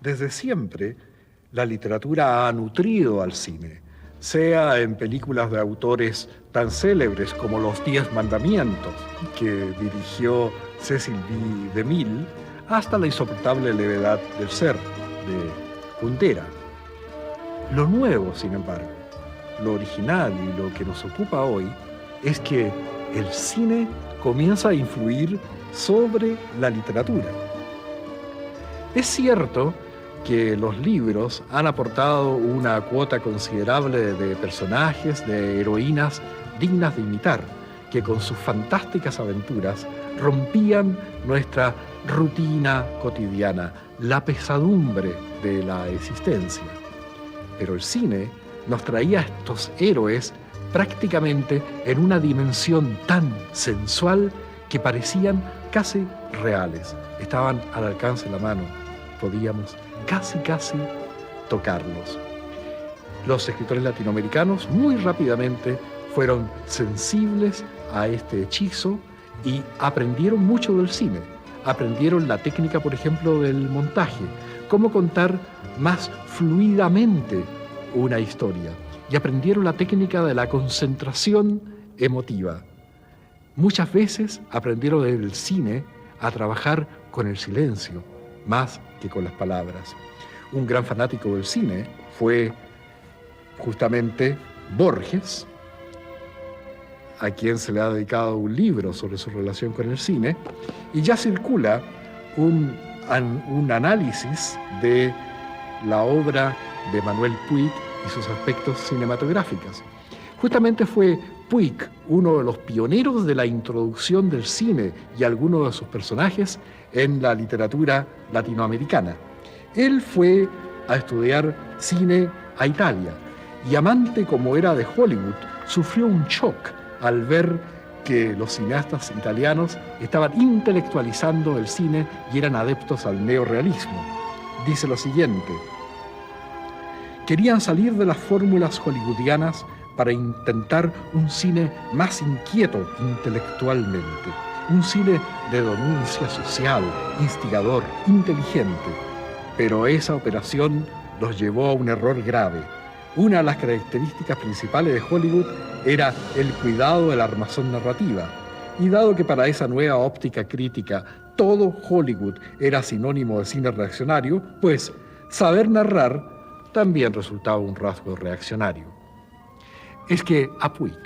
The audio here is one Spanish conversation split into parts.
Desde siempre, la literatura ha nutrido al cine, sea en películas de autores tan célebres como Los 10 Mandamientos, que dirigió Cecil B. DeMille, hasta La insoportable levedad del ser, de Kundera. Lo nuevo, sin embargo, lo original y lo que nos ocupa hoy, es que el cine comienza a influir sobre la literatura. Es cierto que los libros han aportado una cuota considerable de personajes, de heroínas dignas de imitar, que con sus fantásticas aventuras rompían nuestra rutina cotidiana, la pesadumbre de la existencia. Pero el cine nos traía a estos héroes prácticamente en una dimensión tan sensual que parecían casi reales. Estaban al alcance de la mano, podíamos casi tocarlos. Los escritores latinoamericanos muy rápidamente fueron sensibles a este hechizo y aprendieron mucho del cine. Aprendieron la técnica, por ejemplo, del montaje, cómo contar más fluidamente una historia. Y aprendieron la técnica de la concentración emotiva. Muchas veces aprendieron del cine a trabajar con el silencio, más que con las palabras. Un gran fanático del cine fue justamente Borges, a quien se le ha dedicado un libro sobre su relación con el cine, y ya circula un análisis de la obra de Manuel Puig y sus aspectos cinematográficos. Justamente fue Puig uno de los pioneros de la introducción del cine y algunos de sus personajes en la literatura latinoamericana. Él fue a estudiar cine a Italia y, amante como era de Hollywood, sufrió un shock al ver que los cineastas italianos estaban intelectualizando el cine y eran adeptos al neorrealismo. Dice lo siguiente: querían salir de las fórmulas hollywoodianas para intentar un cine más inquieto intelectualmente, un cine de denuncia social, instigador, inteligente. Pero esa operación los llevó a un error grave. Una de las características principales de Hollywood era el cuidado de la armazón narrativa. Y dado que para esa nueva óptica crítica todo Hollywood era sinónimo de cine reaccionario, pues saber narrar también resultaba un rasgo reaccionario. Es que a Puig,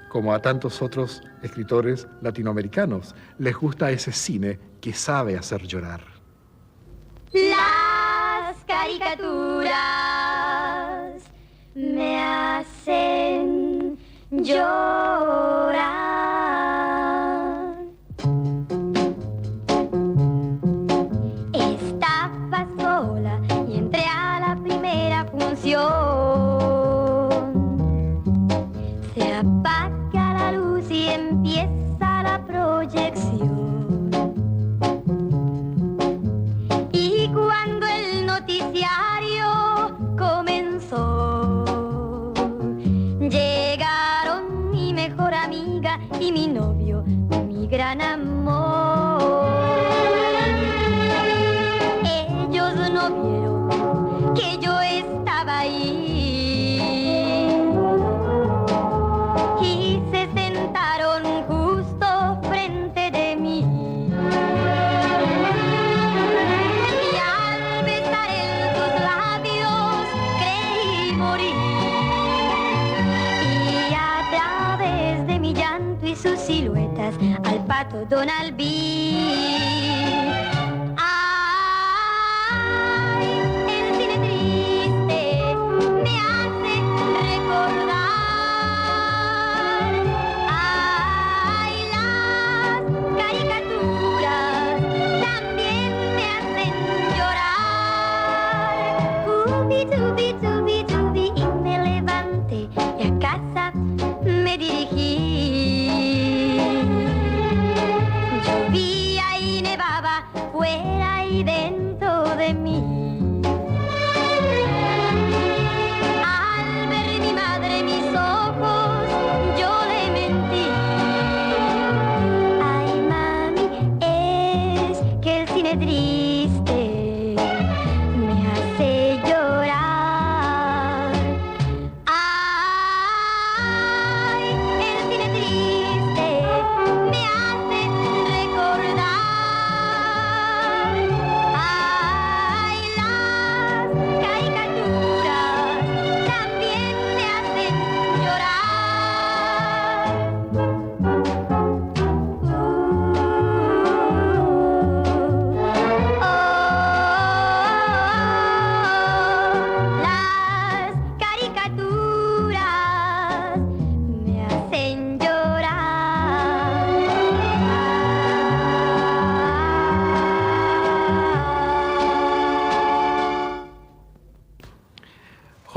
como a tantos otros escritores latinoamericanos, les gusta ese cine que sabe hacer llorar. Las caricaturas me hacen llorar. Estaba sola y entré a la primera función. Se apaga la luz y empieza la proyección. Y cuando el noticiario comenzó, llegaron mi mejor amiga y mi novio, mi gran amor. Ellos no vieron que yo estaba ahí y se sentaron justo frente de mí. Y al besar en sus labios creí morir. Y a través de mi llanto y sus siluetas al pato Donald vi. Ay, el cine triste me hace recordar. Ay, las caricaturas también me hacen llorar. Ubi, tubi, tubi, tubi, y me levanté y a casa me dirigí. Llovía y nevaba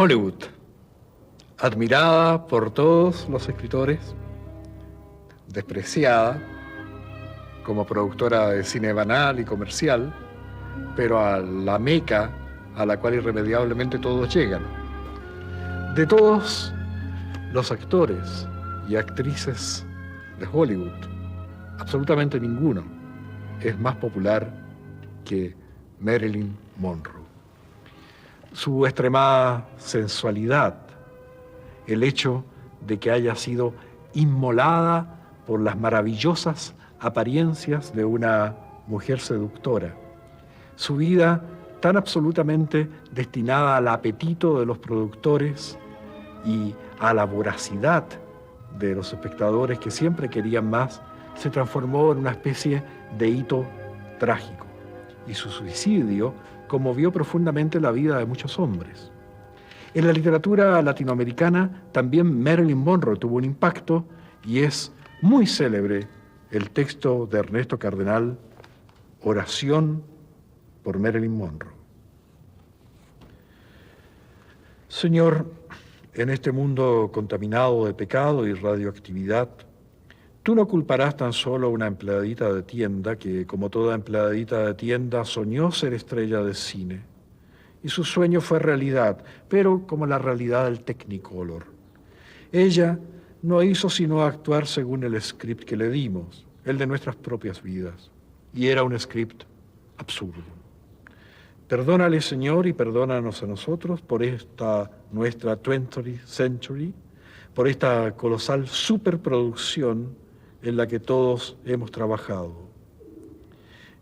Hollywood, admirada por todos los escritores, despreciada como productora de cine banal y comercial, pero a la meca a la cual irremediablemente todos llegan. De todos los actores y actrices de Hollywood, absolutamente ninguno es más popular que Marilyn Monroe. Su extremada sensualidad, el hecho de que haya sido inmolada por las maravillosas apariencias de una mujer seductora, su vida tan absolutamente destinada al apetito de los productores y a la voracidad de los espectadores que siempre querían más, se transformó en una especie de hito trágico. Y su suicidio conmovió profundamente la vida de muchos hombres. En la literatura latinoamericana también Marilyn Monroe tuvo un impacto y es muy célebre el texto de Ernesto Cardenal, Oración por Marilyn Monroe. Señor, en este mundo contaminado de pecado y radioactividad, tú no culparás tan solo a una empleadita de tienda que, como toda empleadita de tienda, soñó ser estrella de cine. Y su sueño fue realidad, pero como la realidad del Technicolor. Ella no hizo sino actuar según el script que le dimos, el de nuestras propias vidas. Y era un script absurdo. Perdónale, Señor, y perdónanos a nosotros por esta nuestra 20th Century, por esta colosal superproducción en la que todos hemos trabajado.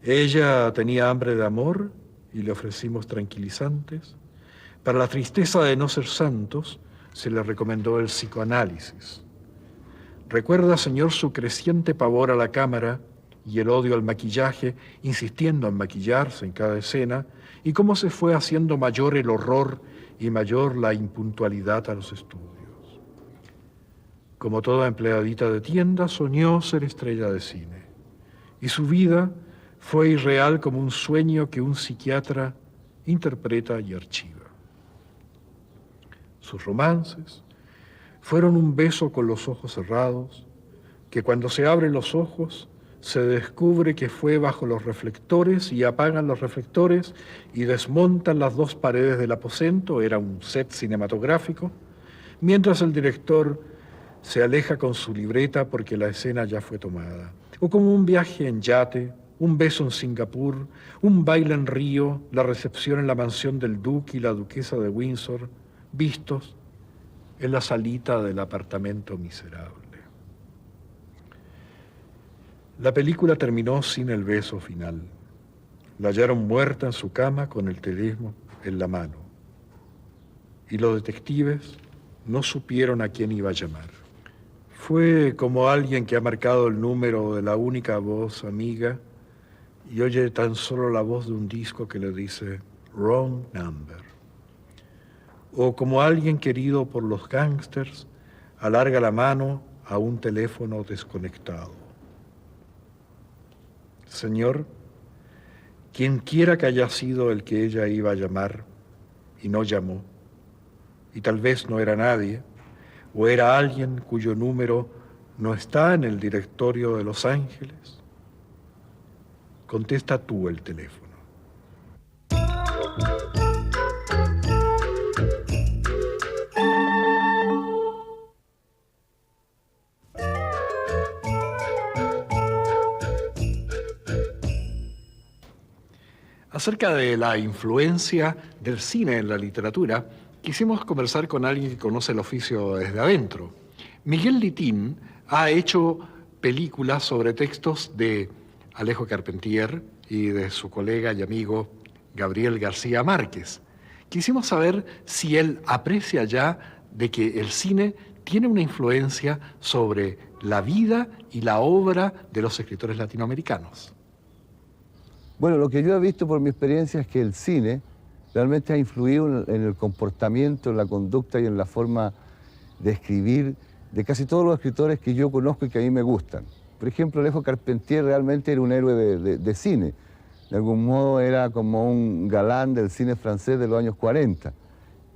Ella tenía hambre de amor y le ofrecimos tranquilizantes. Para la tristeza de no ser santos, se le recomendó el psicoanálisis. Recuerda, Señor, su creciente pavor a la cámara y el odio al maquillaje, insistiendo en maquillarse en cada escena, y cómo se fue haciendo mayor el horror y mayor la impuntualidad a los estudios. Como toda empleadita de tienda, soñó ser estrella de cine, y su vida fue irreal como un sueño que un psiquiatra interpreta y archiva. Sus romances fueron un beso con los ojos cerrados, que cuando se abren los ojos se descubre que fue bajo los reflectores y apagan los reflectores y desmontan las dos paredes del aposento, era un set cinematográfico, mientras el director se aleja con su libreta porque la escena ya fue tomada. O como un viaje en yate, un beso en Singapur, un baile en Río, la recepción en la mansión del duque y la duquesa de Windsor, vistos en la salita del apartamento miserable. La película terminó sin el beso final. La hallaron muerta en su cama con el teléfono en la mano. Y los detectives no supieron a quién iba a llamar. Fue como alguien que ha marcado el número de la única voz amiga y oye tan solo la voz de un disco que le dice wrong number. O como alguien querido por los gángsters alarga la mano a un teléfono desconectado. Señor, quien quiera que haya sido el que ella iba a llamar y no llamó, y tal vez no era nadie, o era alguien cuyo número no está en el directorio de Los Ángeles, contesta tú el teléfono. Acerca de la influencia del cine en la literatura, quisimos conversar con alguien que conoce el oficio desde adentro. Miguel Litín ha hecho películas sobre textos de Alejo Carpentier y de su colega y amigo Gabriel García Márquez. Quisimos saber si él aprecia ya de que el cine tiene una influencia sobre la vida y la obra de los escritores latinoamericanos. Bueno, lo que yo he visto por mi experiencia es que el cine realmente ha influido en el comportamiento, en la conducta y en la forma de escribir de casi todos los escritores que yo conozco y que a mí me gustan. Por ejemplo, Alejo Carpentier realmente era un héroe de cine. De algún modo era como un galán del cine francés de los años 40.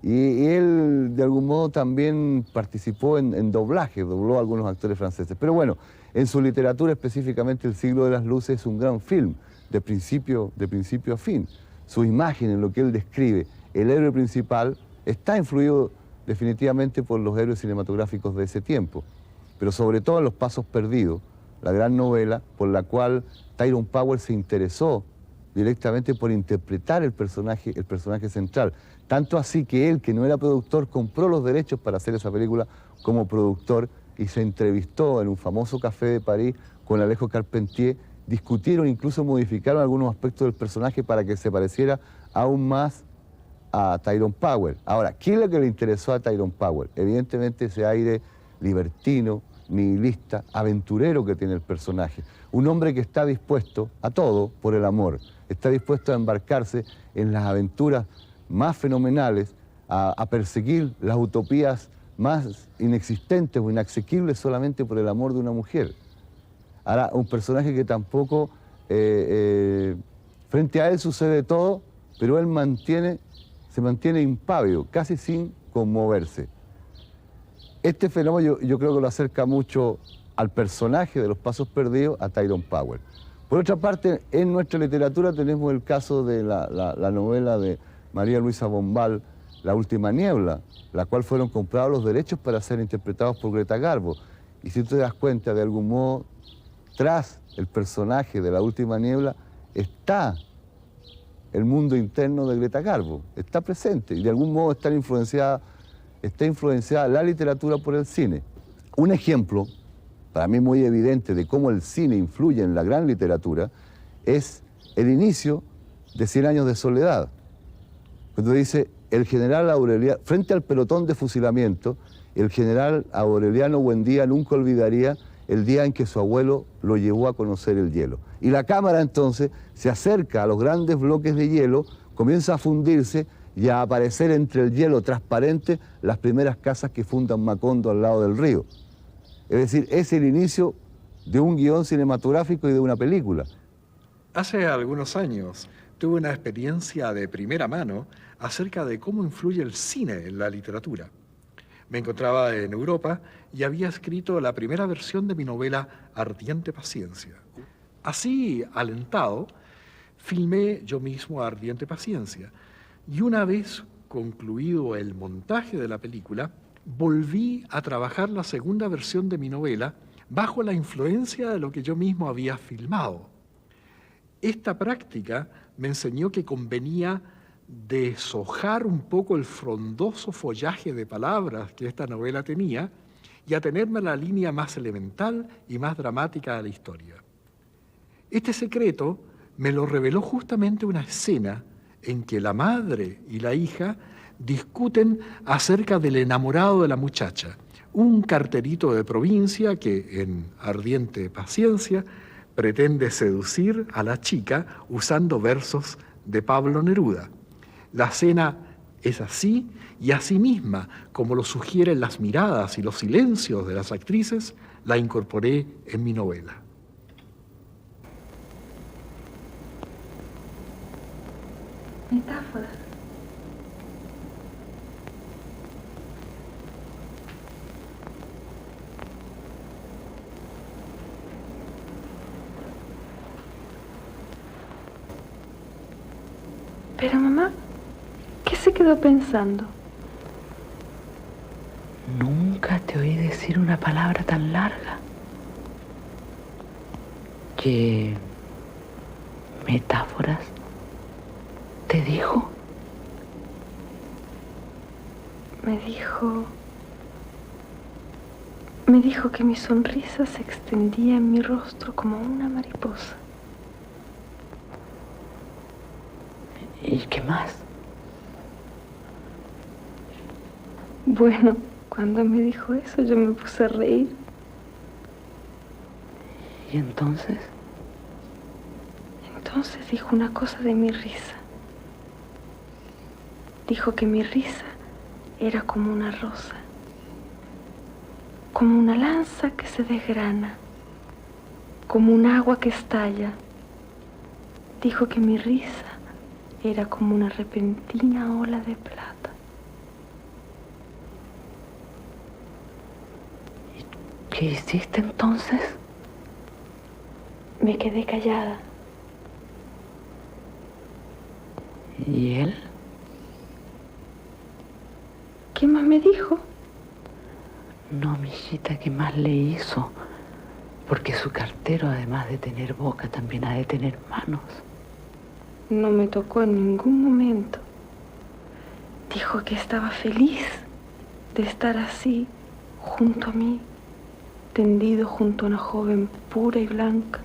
Y él, de algún modo, también participó en doblaje, dobló a algunos actores franceses. Pero bueno, en su literatura, específicamente El siglo de las luces, es un gran film, de principio a fin. Su imagen, en lo que él describe, el héroe principal, está influido definitivamente por los héroes cinematográficos de ese tiempo, pero sobre todo en Los pasos perdidos, la gran novela por la cual Tyrone Power se interesó directamente por interpretar el personaje central. Tanto así que él, que no era productor, compró los derechos para hacer esa película como productor y se entrevistó en un famoso café de París con Alejo Carpentier. Discutieron, incluso modificaron algunos aspectos del personaje para que se pareciera aún más a Tyrone Power. Ahora, ¿qué es lo que le interesó a Tyrone Power? Evidentemente ese aire libertino, nihilista, aventurero que tiene el personaje. Un hombre que está dispuesto a todo por el amor, está dispuesto a embarcarse en las aventuras más fenomenales, a perseguir las utopías más inexistentes o inasequibles solamente por el amor de una mujer. Ahora, un personaje que tampoco, frente a él sucede todo, pero él se mantiene impávido, casi sin conmoverse. Este fenómeno yo creo que lo acerca mucho al personaje de Los pasos perdidos, a Tyrone Power. Por otra parte, en nuestra literatura tenemos el caso de la novela de María Luisa Bombal, La última niebla, la cual fueron comprados los derechos para ser interpretados por Greta Garbo. Y si tú te das cuenta, de algún modo, tras el personaje de La última niebla está el mundo interno de Greta Garbo, está presente y de algún modo está influenciada la literatura por el cine. Un ejemplo, para mí muy evidente, de cómo el cine influye en la gran literatura es el inicio de 100 años de soledad. Cuando dice, el general Aureliano, frente al pelotón de fusilamiento, el general Aureliano Buendía nunca olvidaría el día en que su abuelo lo llevó a conocer el hielo. Y la cámara entonces se acerca a los grandes bloques de hielo, comienza a fundirse y a aparecer entre el hielo transparente las primeras casas que fundan Macondo al lado del río. Es decir, es el inicio de un guión cinematográfico y de una película. Hace algunos años tuve una experiencia de primera mano acerca de cómo influye el cine en la literatura. Me encontraba en Europa y había escrito la primera versión de mi novela Ardiente Paciencia. Así, alentado, filmé yo mismo Ardiente Paciencia. Y una vez concluido el montaje de la película, volví a trabajar la segunda versión de mi novela bajo la influencia de lo que yo mismo había filmado. Esta práctica me enseñó que convenía deshojar un poco el frondoso follaje de palabras que esta novela tenía y atenerme a la línea más elemental y más dramática de la historia. Este secreto me lo reveló justamente una escena en que la madre y la hija discuten acerca del enamorado de la muchacha, un carterito de provincia que en Ardiente Paciencia pretende seducir a la chica usando versos de Pablo Neruda. La escena es así y así misma, como lo sugieren las miradas y los silencios de las actrices, la incorporé en mi novela. Metáforas. Pero mamá, ¿qué se quedó pensando? Nunca te oí decir una palabra tan larga. ¿Qué metáforas te dijo? Me dijo que mi sonrisa se extendía en mi rostro como una mariposa. ¿Y qué más? Bueno, cuando me dijo eso yo me puse a reír. ¿Y entonces? Entonces dijo una cosa de mi risa. Dijo que mi risa era como una rosa, como una lanza que se desgrana, como un agua que estalla. Dijo que mi risa era como una repentina ola de plata. ¿Qué hiciste entonces? Me quedé callada. ¿Y él? ¿Qué más me dijo? No, mijita, ¿qué más le hizo? Porque su cartero, además de tener boca, también ha de tener manos. No me tocó en ningún momento. Dijo que estaba feliz de estar así, junto a mí, tendido junto a una joven pura y blanca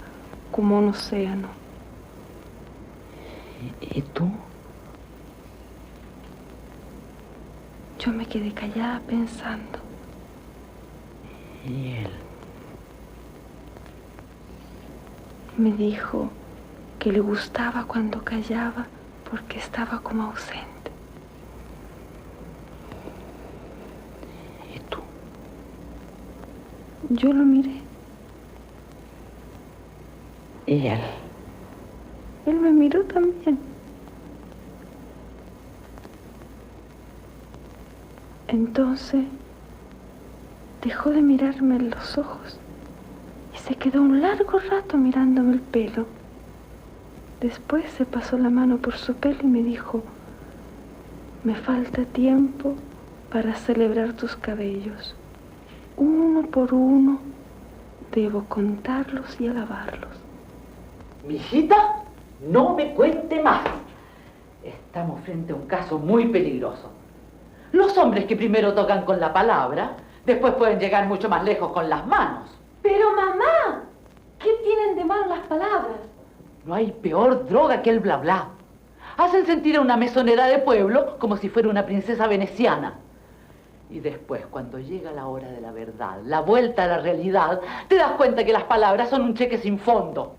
como un océano. ¿Y tú? Yo me quedé callada pensando. ¿Y él? Me dijo que le gustaba cuando callaba porque estaba como ausente. ¿Y tú? Yo lo miré. ¿Y él? Él me miró también. Entonces dejó de mirarme en los ojos y se quedó un largo rato mirándome el pelo. Después se pasó la mano por su pelo y me dijo: me falta tiempo para celebrar tus cabellos. Uno por uno debo contarlos y alabarlos. Mijita, no me cuente más. Estamos frente a un caso muy peligroso. Los hombres que primero tocan con la palabra, después pueden llegar mucho más lejos con las manos. Pero mamá, ¿qué tienen de malo las palabras? No hay peor droga que el bla bla. Hacen sentir a una mesonera de pueblo como si fuera una princesa veneciana. Y después, cuando llega la hora de la verdad, la vuelta a la realidad, te das cuenta que las palabras son un cheque sin fondo.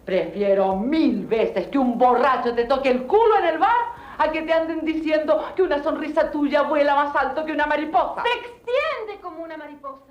Prefiero 1000 veces que un borracho te toque el culo en el bar a que te anden diciendo que una sonrisa tuya vuela más alto que una mariposa. Se extiende como una mariposa.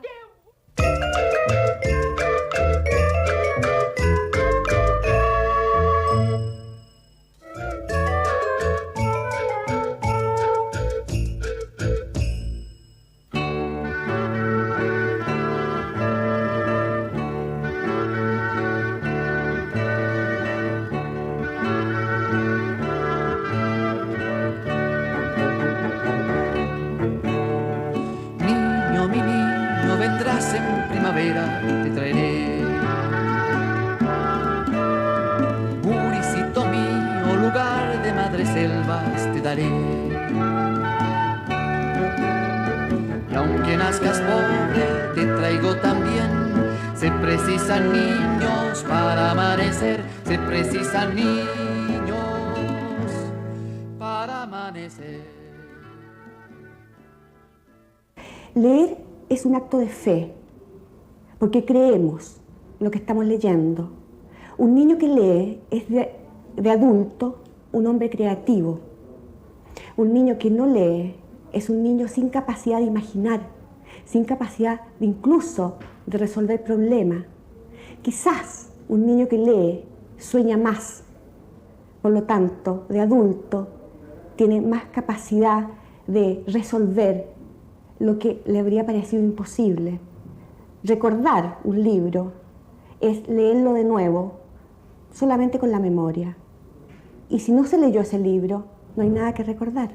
En primavera te traeré, Buricito mío, lugar de madreselvas te daré. Y aunque nazcas pobre, te traigo también. Se precisan niños para amanecer, se precisan niños para amanecer. Leer es un acto de fe, porque creemos lo que estamos leyendo. Un niño que lee es de adulto un hombre creativo. Un niño que no lee es un niño sin capacidad de imaginar, sin capacidad de incluso de resolver problemas. Quizás un niño que lee sueña más, por lo tanto, de adulto tiene más capacidad de resolver lo que le habría parecido imposible. Recordar un libro es leerlo de nuevo, solamente con la memoria. Y si no se leyó ese libro, no hay nada que recordar.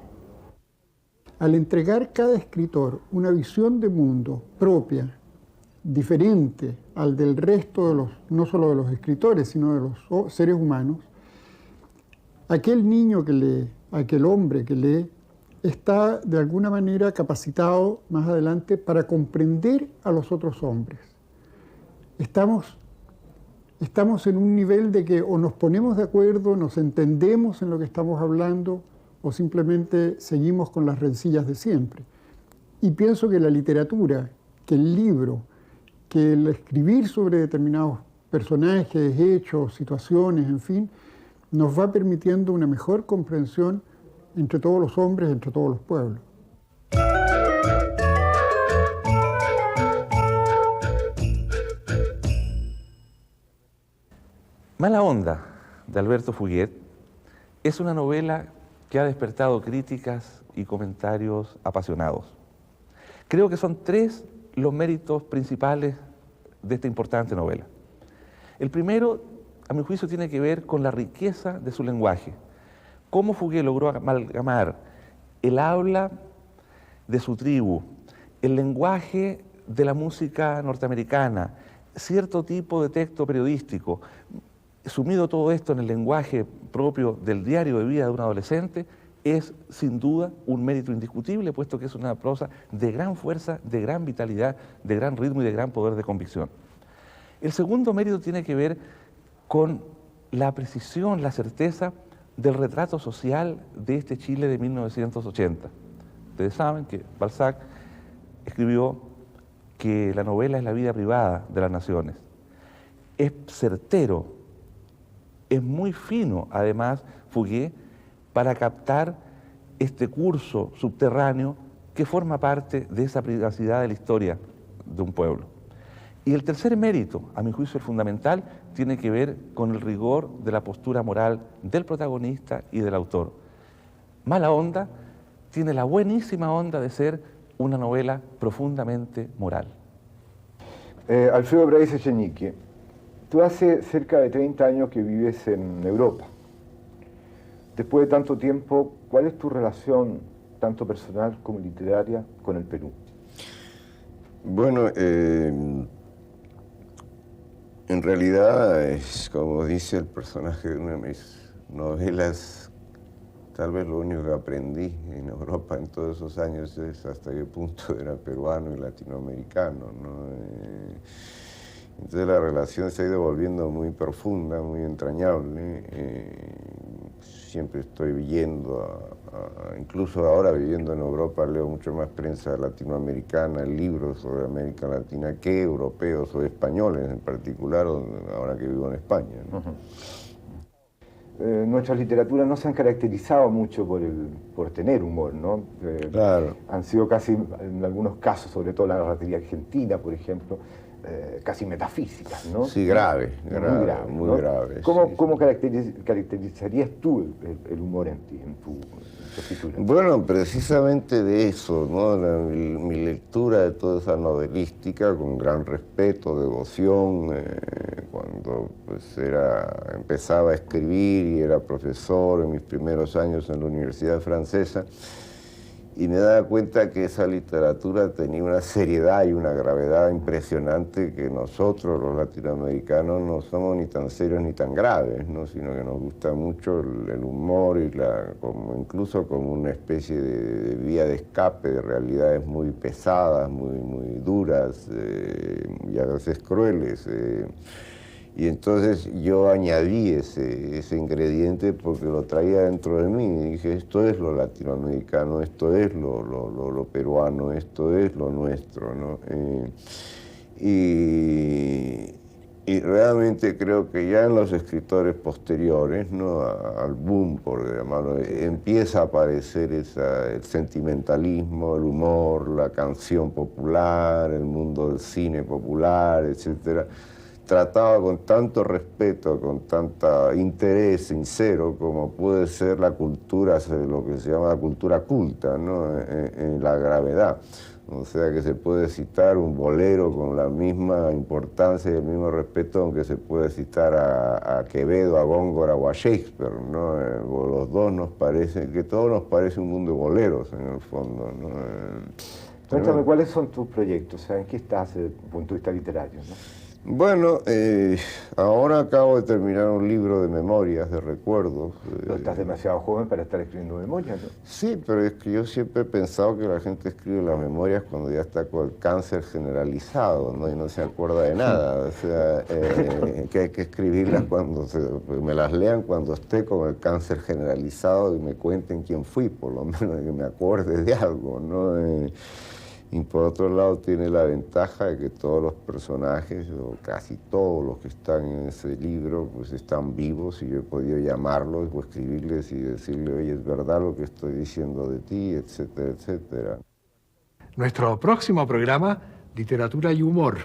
Al entregar cada escritor una visión de mundo propia, diferente al del resto de los, no solo de los escritores, sino de los seres humanos, aquel niño que lee, aquel hombre que lee, está de alguna manera capacitado más adelante para comprender a los otros hombres. Estamos en un nivel de que o nos ponemos de acuerdo, nos entendemos en lo que estamos hablando, o simplemente seguimos con las rencillas de siempre. Y pienso que la literatura, que el libro, que el escribir sobre determinados personajes, hechos, situaciones, en fin, nos va permitiendo una mejor comprensión entre todos los hombres, entre todos los pueblos. Mala Onda, de Alberto Fuguet, es una novela que ha despertado críticas y comentarios apasionados. Creo que son 3 los méritos principales de esta importante novela. El primero, a mi juicio, tiene que ver con la riqueza de su lenguaje. Cómo Fuguet logró amalgamar el habla de su tribu, el lenguaje de la música norteamericana, cierto tipo de texto periodístico, sumido todo esto en el lenguaje propio del diario de vida de un adolescente, es sin duda un mérito indiscutible, puesto que es una prosa de gran fuerza, de gran vitalidad, de gran ritmo y de gran poder de convicción. El segundo mérito tiene que ver con la precisión, la certeza del retrato social de este Chile de 1980. Ustedes saben que Balzac escribió que la novela es la vida privada de las naciones. Es certero, es muy fino, además, Fuguet, para captar este curso subterráneo que forma parte de esa privacidad de la historia de un pueblo. Y el tercer mérito, a mi juicio fundamental, tiene que ver con el rigor de la postura moral del protagonista y del autor. Mala Onda tiene la buenísima onda de ser una novela profundamente moral. Alfredo Brais Echenique, tú hace cerca de 30 años que vives en Europa. Después de tanto tiempo, ¿cuál es tu relación, tanto personal como literaria, con el Perú? Bueno, en realidad es como dice el personaje de una de mis novelas, tal vez lo único que aprendí en Europa en todos esos años es hasta qué punto era peruano y latinoamericano, ¿no? Entonces la relación se ha ido volviendo muy profunda, muy entrañable. Siempre estoy viendo, incluso ahora viviendo en Europa, leo mucho más prensa latinoamericana, libros sobre América Latina que europeos o españoles en particular, ahora que vivo en España, ¿no? Nuestras literaturas no se han caracterizado mucho por tener humor, ¿no? Claro. Han sido casi, en algunos casos, sobre todo la narrativa argentina, por ejemplo, casi metafísicas, ¿no? Sí, grave, muy ¿no? grave. ¿Cómo caracterizarías tú el humor en ti, en tu escritura? Bueno, precisamente de eso, ¿no? Mi lectura de toda esa novelística, con gran respeto, devoción, cuando pues empezaba a escribir y era profesor en mis primeros años en la Universidad Francesa, y me daba cuenta que esa literatura tenía una seriedad y una gravedad impresionante que nosotros, los latinoamericanos, no somos ni tan serios ni tan graves, ¿no? Sino que nos gusta mucho el humor y incluso como una especie de vía de escape de realidades muy pesadas, muy duras y a veces crueles. Y entonces yo añadí ese ingrediente porque lo traía dentro de mí y dije, esto es lo latinoamericano, esto es lo peruano, esto es lo nuestro, ¿no? Y realmente creo que ya en los escritores posteriores, ¿no? Al boom, por llamarlo, empieza a aparecer el sentimentalismo, el humor, la canción popular, el mundo del cine popular, etcétera, tratado con tanto respeto, con tanto interés sincero como puede ser la cultura, lo que se llama la cultura culta, ¿no? En la gravedad. O sea que se puede citar un bolero con la misma importancia y el mismo respeto, aunque se puede citar a Quevedo, a Góngora o a Shakespeare, ¿no? Los dos nos parecen, que todo nos parece un mundo de boleros en el fondo, ¿no? Cuéntame, ¿cuáles son tus proyectos? O sea, ¿en qué estás desde el punto de vista literario, ¿no? Bueno, ahora acabo de terminar un libro de memorias, de recuerdos. No estás demasiado joven para estar escribiendo memorias, ¿no? Sí, pero es que yo siempre he pensado que la gente escribe las memorias cuando ya está con el cáncer generalizado, ¿no? Y no se acuerda de nada. O sea, que hay que escribirlas cuando me las lean cuando esté con el cáncer generalizado y me cuenten quién fui, por lo menos que me acuerde de algo, ¿no? Y por otro lado tiene la ventaja de que todos los personajes, o casi todos los que están en ese libro, pues están vivos y yo he podido llamarlos o escribirles y decirle, oye, es verdad lo que estoy diciendo de ti, etcétera, etcétera. Nuestro próximo programa, Literatura y Humor.